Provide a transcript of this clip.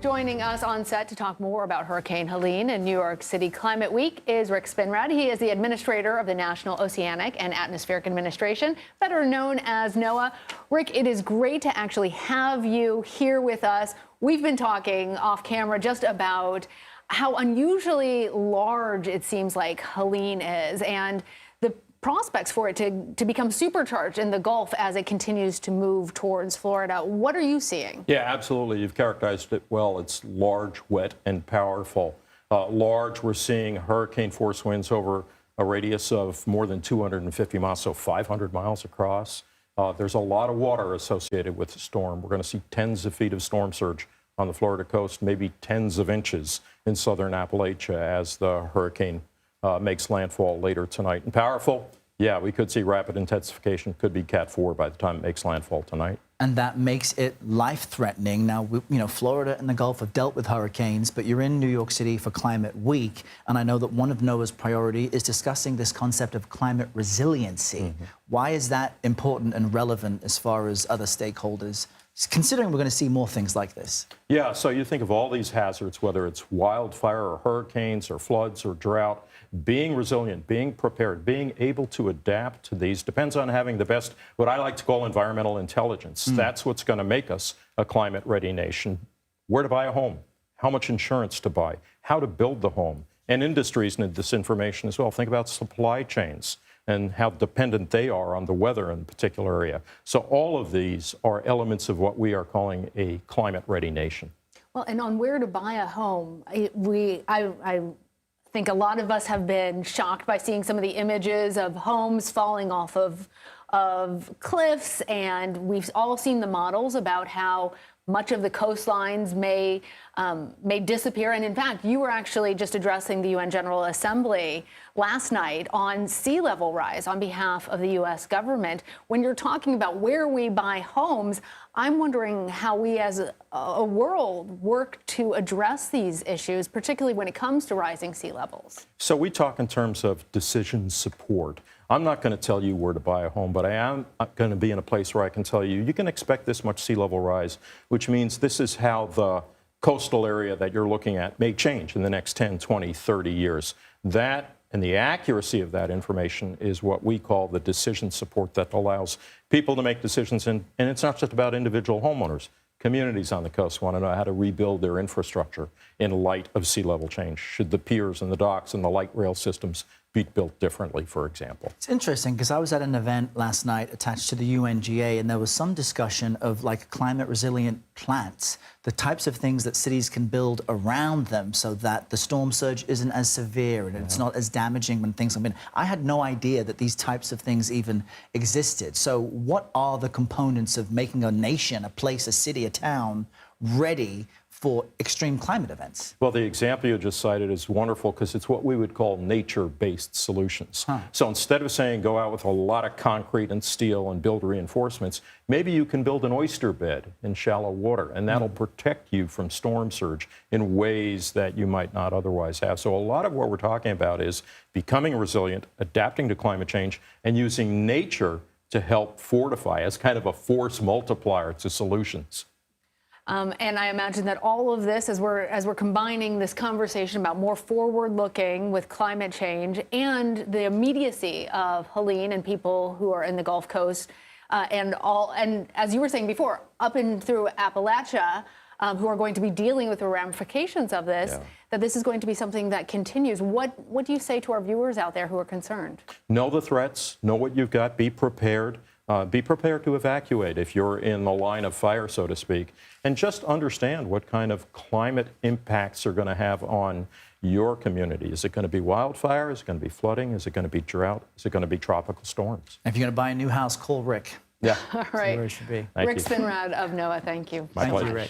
back. Joining us on set to talk more about Hurricane Helene and New York City Climate Week is Rick Spinrad. He is the administrator of the National Oceanic and Atmospheric Administration, better known as NOAA. Rick, it is great to actually have you here with us. We've been talking off camera just about how unusually large it seems like Helene is, and the prospects for it to become supercharged in the Gulf as it continues to move towards Florida. What are you seeing? Yeah, absolutely. You've characterized it well. It's large, wet, and powerful. Large, we're seeing hurricane force winds over a radius of more than 250 miles, so 500 miles across. There's a lot of water associated with the storm. We're going to see tens of feet of storm surge on the Florida coast, maybe tens of inches in southern Appalachia as the hurricane makes landfall later tonight. And powerful, yeah, we could see rapid intensification, could be Cat 4 by the time it makes landfall tonight. And that makes it life-threatening. Now, Florida and the Gulf have dealt with hurricanes, but you're in New York City for Climate Week, and I know that one of NOAA's priority is discussing this concept of climate resiliency. Why is that important and relevant as far as other stakeholders, considering we're going to see more things like this? Yeah, so you think of all these hazards, whether it's wildfire or hurricanes or floods or drought, being resilient, being prepared, being able to adapt to these depends on having the best, what I like to call environmental intelligence. That's what's going to make us a climate-ready nation. Where to buy a home, how much insurance to buy, how to build the home. And industries need this information as well. Think about supply chains and how dependent they are on the weather in a particular area. So all of these are elements of what we are calling a climate-ready nation. Well, and on where to buy a home, I think a lot of us have been shocked by seeing some of the images of homes falling off of cliffs, and we've all seen the models about how much of the coastlines may disappear. And in fact, you were actually just addressing the UN General Assembly last night on sea level rise on behalf of the U.S. government. When you're talking about where we buy homes, I'm wondering how we as a world work to address these issues, particularly when it comes to rising sea levels. So we talk in terms of decision support. I'm not going to tell you where to buy a home, but I am going to be in a place where I can tell you, you can expect this much sea level rise, which means this is how the coastal area that you're looking at may change in the next 10, 20, 30 years. That and the accuracy of that information is what we call the decision support that allows people to make decisions. And it's not just about individual homeowners. Communities on the coast want to know how to rebuild their infrastructure in light of sea level change. Should the piers and the docks and the light rail systems be built differently, for example? It's interesting because I was at an event last night attached to the UNGA, and there was some discussion of like climate resilient plants, the types of things that cities can build around them so that the storm surge isn't as severe and it's not as damaging when things come in. I had no idea that these types of things even existed. So what are the components of making a nation, a place, a city, a town ready for extreme climate events? Well, the example you just cited is wonderful because it's what we would call nature-based solutions. So instead of saying go out with a lot of concrete and steel and build reinforcements, maybe you can build an oyster bed in shallow water, and that'll protect you from storm surge in ways that you might not otherwise have. So a lot of what we're talking about is becoming resilient, adapting to climate change, and using nature to help fortify as kind of a force multiplier to solutions. And I imagine that all of this, as we're combining this conversation about more forward-looking with climate change and the immediacy of Helene and people who are in the Gulf Coast, and as you were saying before, up and through Appalachia, who are going to be dealing with the ramifications of this, that this is going to be something that continues. What do you say to our viewers out there who are concerned? Know the threats, know what you've got, be prepared. Be prepared to evacuate if you're in the line of fire, so to speak, and just understand what kind of climate impacts are going to have on your community. Is it going to be wildfire? Is it going to be flooding? Is it going to be drought? Is it going to be tropical storms? If you're going to buy a new house, call Rick. Yeah. All right. That's where it should be. Rick Spinrad of NOAA, thank you. My pleasure. Rick.